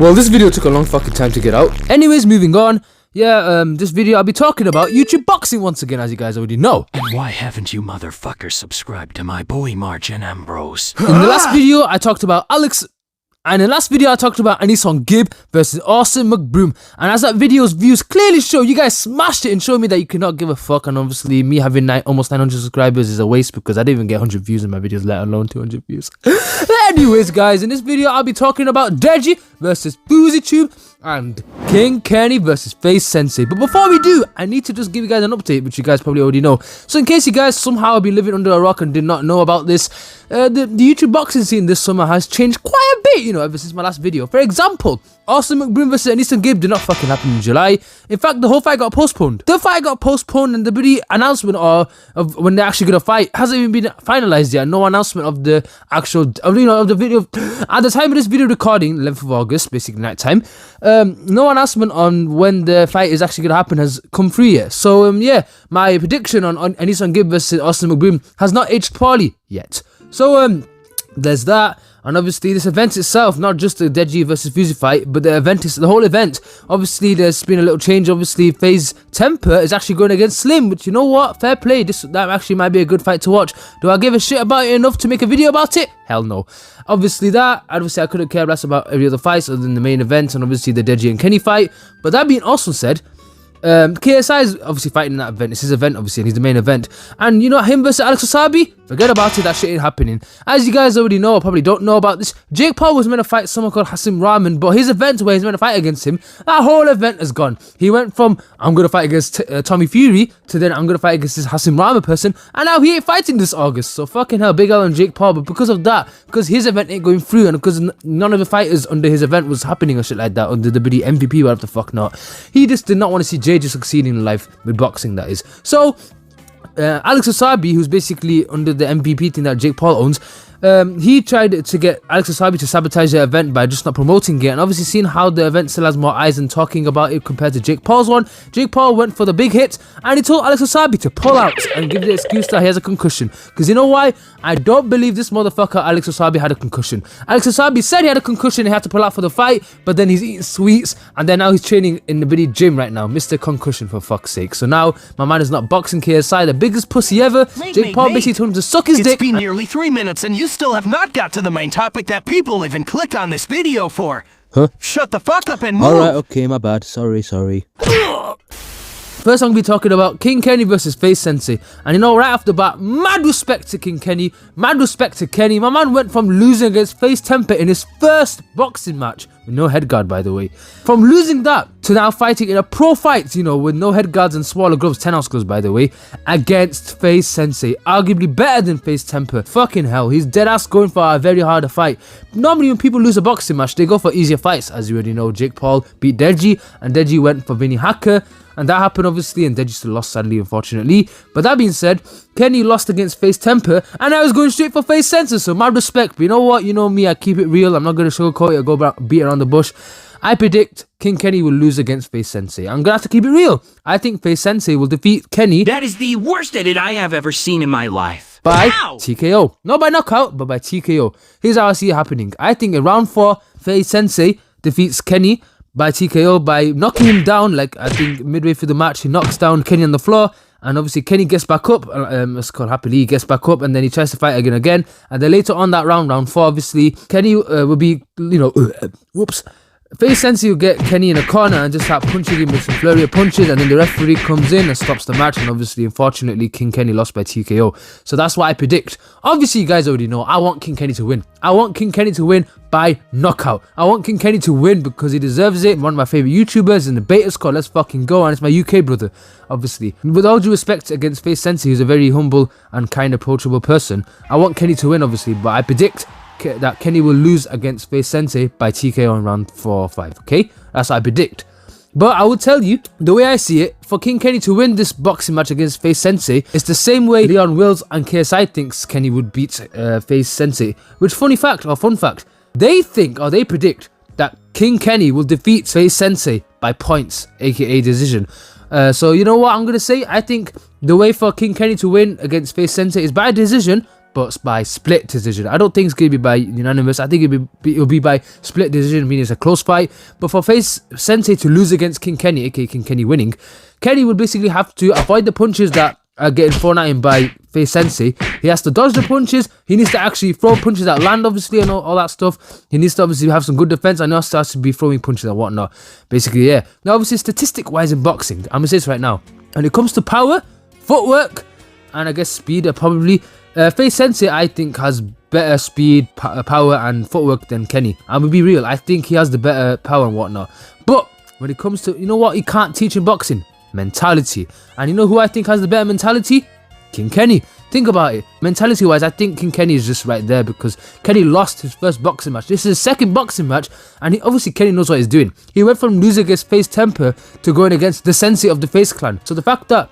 Well, this video took a long fucking time to get out. Anyways, moving on. Yeah, this video I'll be talking about YouTube boxing once again, as you guys already know. And why haven't you motherfuckers subscribed to my boy Margin Ambrose? In the last video, I talked about Anison Gibb versus Austin McBroom. And as that video's views clearly show, you guys smashed it and showed me that you cannot give a fuck. And obviously, me having almost 900 subscribers is a waste because I didn't even get 100 views in my videos, let alone 200 views. Anyways, guys, in this video, I'll be talking about Deji versus FuziTube and King Kenny versus Face Sensei. But before we do, I need to just give you guys an update, which you guys probably already know. So in case you guys somehow have been living under a rock and did not know about this, the YouTube boxing scene this summer has changed quite a bit, you know, ever since my last video. For example, Austin McBroom versus Anison Gibb did not fucking happen in July. In fact, the whole fight got postponed. The fight got postponed and the bloody announcement of when they're actually gonna fight hasn't even been finalized yet. No announcement of the actual, of the video. At the time of this video recording, 11th of August, basically night time, no announcement on when the fight is actually gonna happen has come through yet. So yeah, my prediction on Anison Gibb versus Austin McBroom has not aged poorly yet. So there's that. And obviously this event itself, not just the Deji versus Fuzi fight, but the event is the whole event. Obviously there's been a little change. Obviously FaZe Temper is actually going against Slim, which, you know what, fair play. That actually might be a good fight to watch. Do I give a shit about it enough to make a video about it? Hell no. Obviously I couldn't care less about every other fights other than the main event and obviously the Deji and Kenny fight. But that being also said, KSI is obviously fighting in that event. It's his event, obviously, and he's the main event. And you know, him versus Alex Pussabi, forget about it, that shit ain't happening. As you guys already know, or probably don't know about this, Jake Paul was meant to fight someone called Hassim Rahman, but his event where he's meant to fight against him, that whole event is gone. He went from, I'm going to fight against Tommy Fury, to then I'm going to fight against this Hassim Rahman person, and now he ain't fighting this August. So fucking hell, big L on Jake Paul. But because of that, because his event ain't going through, and because none of the fighters under his event was happening or shit like that, under the MVP, whatever the fuck not, he just did not want to see JJ succeeding in life, with boxing that is. So Alex Pussabi, who's basically under the MVP thing that Jake Paul owns, he tried to get Alex Pussabi to sabotage the event by just not promoting it, and obviously seeing how the event still has more eyes and talking about it compared to Jake Paul's one, Jake Paul went for the big hit and he told Alex Pussabi to pull out and give the excuse that he has a concussion. Because you know why? I don't believe this motherfucker Alex Pussabi had a concussion. Alex Pussabi said he had a concussion, he had to pull out for the fight, but then he's eating sweets and then now he's training in the bloody gym right now. Mr. Concussion, for fuck's sake. So now my man is not boxing KSI, the biggest pussy ever. Jake Paul basically told him to suck his dick. It's been nearly 3 minutes and you still have not got to the main topic that people even clicked on this video for. Huh? Shut the fuck up and move. Alright, okay, my bad. Sorry. First, I'm going to be talking about King Kenny versus Face Sensei. And you know, right off the bat, mad respect to King Kenny, mad respect to Kenny. My man went from losing against Face Temper in his first boxing match, with no head guard, by the way. From losing that to now fighting in a pro fight, you know, with no head guards and smaller gloves, 10-ounce gloves, by the way, against Face Sensei. Arguably better than Face Temper. Fucking hell, he's dead ass going for a very harder fight. Normally, when people lose a boxing match, they go for easier fights. As you already know, Jake Paul beat Deji, and Deji went for Vinny Hacker. And that happened obviously, and Deji still lost sadly, unfortunately. But that being said, Kenny lost against Face Temper, and I was going straight for Face Sensei, so mad respect. But you know what? You know me, I keep it real. I'm not going to sugarcoat it or go beat around the bush. I predict King Kenny will lose against Face Sensei. I'm going to have to keep it real. I think Face Sensei will defeat Kenny. That is the worst edit I have ever seen in my life. By TKO. Not by knockout, but by TKO. Here's how I see it happening. I think in round 4, Face Sensei defeats Kenny by TKO, by knocking him down. Like, I think midway through the match, he knocks down Kenny on the floor, and obviously Kenny gets back up, it's called happily, he gets back up, and then he tries to fight again, and then later on that round 4, obviously, Kenny will be, you know, whoops, Face Sensei will get Kenny in a corner and just start punching him with some flurry of punches, and then the referee comes in and stops the match, and obviously, unfortunately, King Kenny lost by TKO. So that's what I predict. Obviously, you guys already know, I want King Kenny to win. I want King Kenny to win by knockout. I want King Kenny to win because he deserves it. One of my favourite YouTubers in the beta squad, let's fucking go, and it's my UK brother, obviously. With all due respect against Face Sensei, who's a very humble and kind, approachable person, I want Kenny to win, obviously, but I predict that Kenny will lose against Face Sensei by TKO in round 4 or 5, okay? That's what I predict. But I will tell you, the way I see it, for King Kenny to win this boxing match against Face Sensei, it's the same way Leon Wills and KSI thinks Kenny would beat Face Sensei. Which, fun fact, they think, or they predict, that King Kenny will defeat Face Sensei by points, aka decision. So you know what I'm going to say? I think the way for King Kenny to win against Face Sensei is by decision, but by split decision. I don't think it's going to be by unanimous. I think it'll be by split decision, meaning it's a close fight. But for Face Sensei to lose against King Kenny, aka King Kenny winning, Kenny would basically have to avoid the punches that are getting thrown at him by Face Sensei. He has to dodge the punches. He needs to actually throw punches that land, obviously, and all that stuff. He needs to obviously have some good defense, and he also has to be throwing punches and whatnot. Basically, yeah. Now, obviously, statistic-wise in boxing, I'm going to say this right now. When it comes to power, footwork, and I guess speed, probably Face Sensei, I think, has better speed, power, and footwork than Kenny. I'm going to be real. I think he has the better power and whatnot. But when it comes to, you know what, he can't teach in boxing? Mentality. And you know who I think has the better mentality? King Kenny. Think about it. Mentality wise, I think King Kenny is just right there, because Kenny lost his first boxing match. This is his second boxing match, and obviously Kenny knows what he's doing. He went from losing against Face Temper to going against the Sensei of the Face Clan. So the fact that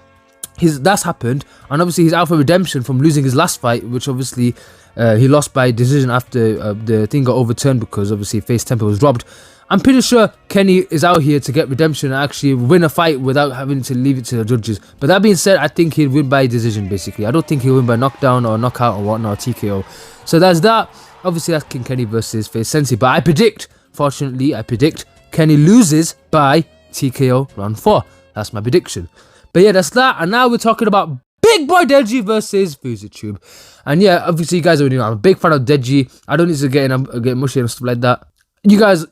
that's happened, and obviously he's out for redemption from losing his last fight, which obviously he lost by decision after the thing got overturned, because obviously Face Temper was robbed. I'm pretty sure Kenny is out here to get redemption and actually win a fight without having to leave it to the judges. But that being said, I think he'll win by decision, basically. I don't think he'll win by knockdown or knockout or whatnot, or TKO. So that's that. Obviously, that's King Kenny versus Face Sensei. But I predict, fortunately, Kenny loses by TKO round 4. That's my prediction. But yeah, that's that. And now we're talking about Big Boy Deji versus FuziTube. And yeah, obviously, you guys already know I'm a big fan of Deji. I don't need to get mushy and stuff like that. You guys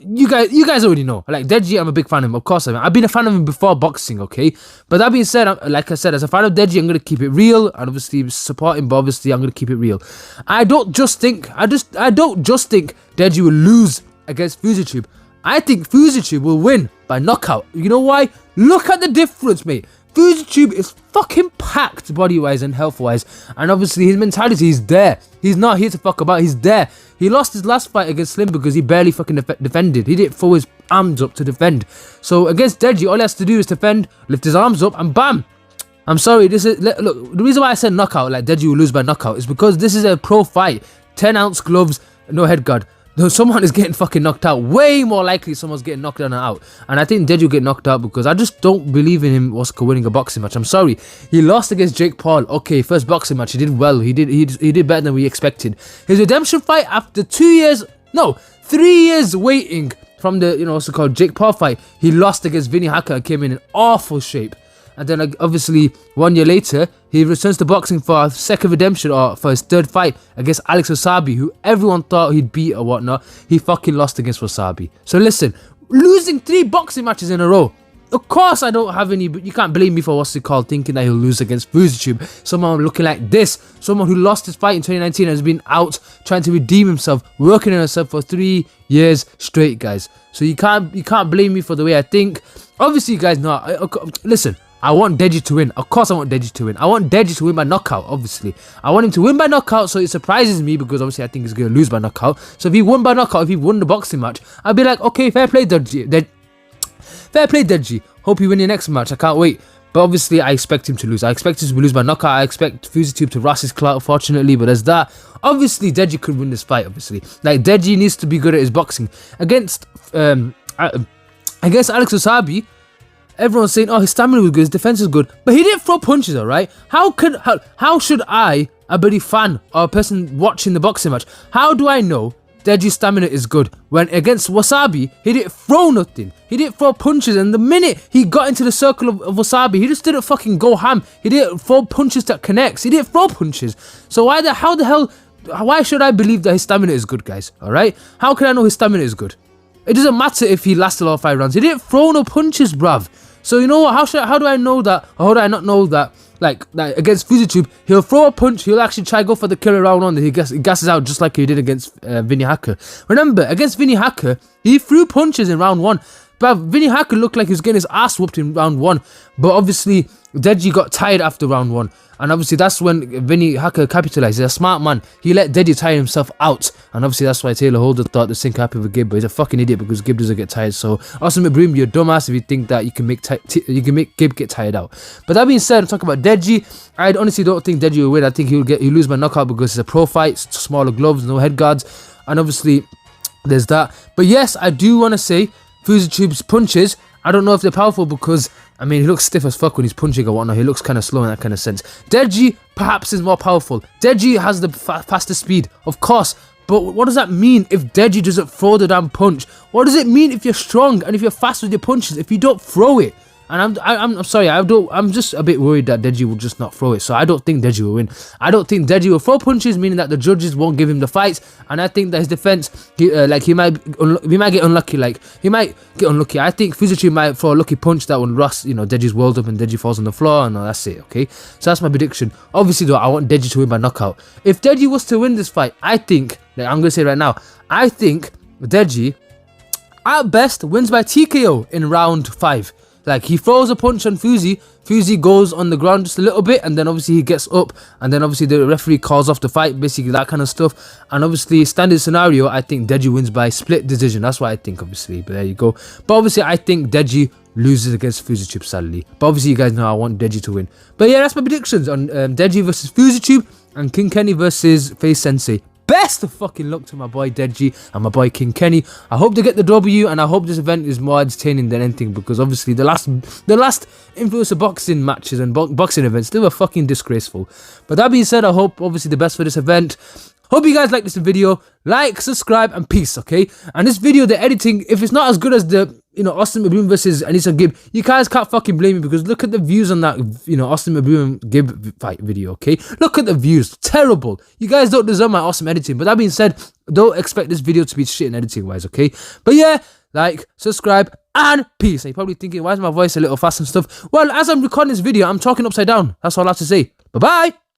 already know. Like Deji, I'm a big fan of him. Of course, I've been a fan of him before boxing, okay? But that being said, like I said, as a fan of Deji, I'm gonna keep it real, and obviously support him. But obviously, I'm gonna keep it real. I don't just think Deji will lose against FuziTube. I think FuziTube will win by knockout. You know why? Look at the difference, mate. FuziTube is fucking packed body-wise and health-wise, and obviously his mentality is there. He's not here to fuck about, he's there. He lost his last fight against Slim because he barely fucking defended. He didn't throw his arms up to defend. So against Deji, all he has to do is defend, lift his arms up, and bam! I'm sorry, look, the reason why I said knockout, like Deji will lose by knockout, is because this is a pro fight. 10-ounce gloves, no head guard. No, someone is getting fucking knocked out. Way more likely someone's getting knocked down and out. And I think Deji will get knocked out because I just don't believe in him winning a boxing match. I'm sorry. He lost against Jake Paul. Okay, first boxing match. He did well. He did better than we expected. His redemption fight after 3 years waiting from the, what's it called, Jake Paul fight. He lost against Vinny Hacker and came in awful shape. And then obviously 1 year later, he returns to boxing for a second redemption, or for his third fight against Alex Pussabi, who everyone thought he'd beat or whatnot. He fucking lost against Pussabi. So listen, losing 3 boxing matches in a row. Of course I don't have any, but you can't blame me for thinking that he'll lose against FuziTube. Someone looking like this, someone who lost his fight in 2019 and has been out trying to redeem himself, working on himself for 3 years straight, guys. So you can't blame me for the way I think. Obviously, you guys know. Listen. I want Deji to win. Of course I want Deji to win. I want Deji to win by knockout, obviously. I want him to win by knockout, so it surprises me because obviously I think he's going to lose by knockout. So if he won by knockout, if he won the boxing match, I'll be like, okay, fair play, Deji. Fair play, Deji. Hope you win your next match. I can't wait. But obviously, I expect him to lose. I expect him to lose by knockout. I expect FuziTube to rust his clout, fortunately. But there's that. Obviously, Deji could win this fight, obviously. Like, Deji needs to be good at his boxing. Against Alex Pussabi, everyone's saying, oh, his stamina was good, his defense is good, but he didn't throw punches, alright? How should I, a bloody fan or a person watching the boxing match, how do I know Deji's stamina is good when against Wasabi, he didn't throw nothing? He didn't throw punches, and the minute he got into the circle of Wasabi, he just didn't fucking go ham. He didn't throw punches that connects. He didn't throw punches. So why should I believe that his stamina is good, guys? Alright? How can I know his stamina is good? It doesn't matter if he lasted all 5 rounds. He didn't throw no punches, bruv. So you know what? How do I know that? Or how do I not know that? Like against FuziTube, he'll throw a punch. He'll actually try to go for the killer round 1. That he gasses out just like he did against Vinny Hacker. Remember, against Vinny Hacker, he threw punches in round 1. But Vinny Hacker looked like he was getting his ass whooped in round 1. But obviously, Deji got tired after round 1. And obviously, that's when Vinny Hacker capitalized. He's a smart man. He let Deji tire himself out. And obviously, that's why Taylor Holder thought the same happened with Gib. But he's a fucking idiot because Gib doesn't get tired. So, Austin McBroom, you're a dumbass if you think that you can make Gib get tired out. But that being said, I'm talking about Deji. I honestly don't think Deji will win. I think he'll lose by knockout because it's a pro fight. Smaller gloves, no head guards. And obviously, there's that. But yes, I do want to say FuziTube's punches, I don't know if they're powerful because I mean, he looks stiff as fuck when he's punching or whatnot. He looks kind of slow in that kind of sense. Deji perhaps is more powerful. Deji has the faster speed, of course. But what does that mean if Deji doesn't throw the damn punch? What does it mean if you're strong and if you're fast with your punches if you don't throw it? And I'm sorry, I'm just a bit worried that Deji will just not throw it. So I don't think Deji will win. I don't think Deji will throw punches, meaning that the judges won't give him the fights. And I think that his defense, he might get unlucky. I think Fuzichi might throw a lucky punch that will rust, Deji's world up and Deji falls on the floor, and that's it. Okay, so that's my prediction. Obviously, though, I want Deji to win by knockout. If Deji was to win this fight, I think, I'm gonna say right now, I think Deji, at best, wins by TKO in round 5. Like, he throws a punch on Fuzi, Fuzi goes on the ground just a little bit, and then obviously he gets up, and then obviously the referee calls off the fight, basically that kind of stuff. And obviously, standard scenario, I think Deji wins by split decision. That's what I think, obviously, but there you go. But obviously, I think Deji loses against Fuzitube, sadly. But obviously, you guys know I want Deji to win. But yeah, that's my predictions on Deji versus Fuzitube and King Kenny versus Face Sensei. Best of fucking luck to my boy Deji and my boy King Kenny. I hope they get the W, and I hope this event is more entertaining than anything, because obviously the last influencer boxing matches and boxing events, they were fucking disgraceful. But that being said, I hope obviously the best for this event. Hope you guys like this video. Like, subscribe, and peace, okay? And this video, the editing, if it's not as good as the, Austin Mabroom versus Anissa Gibb, you guys can't fucking blame me, because look at the views on that, Austin Mabroom Gibb fight video, okay? Look at the views. Terrible. You guys don't deserve my awesome editing. But that being said, don't expect this video to be shit in editing-wise, okay? But yeah, like, subscribe, and peace. And you're probably thinking, why is my voice a little fast and stuff? Well, as I'm recording this video, I'm talking upside down. That's all I have to say. Bye-bye.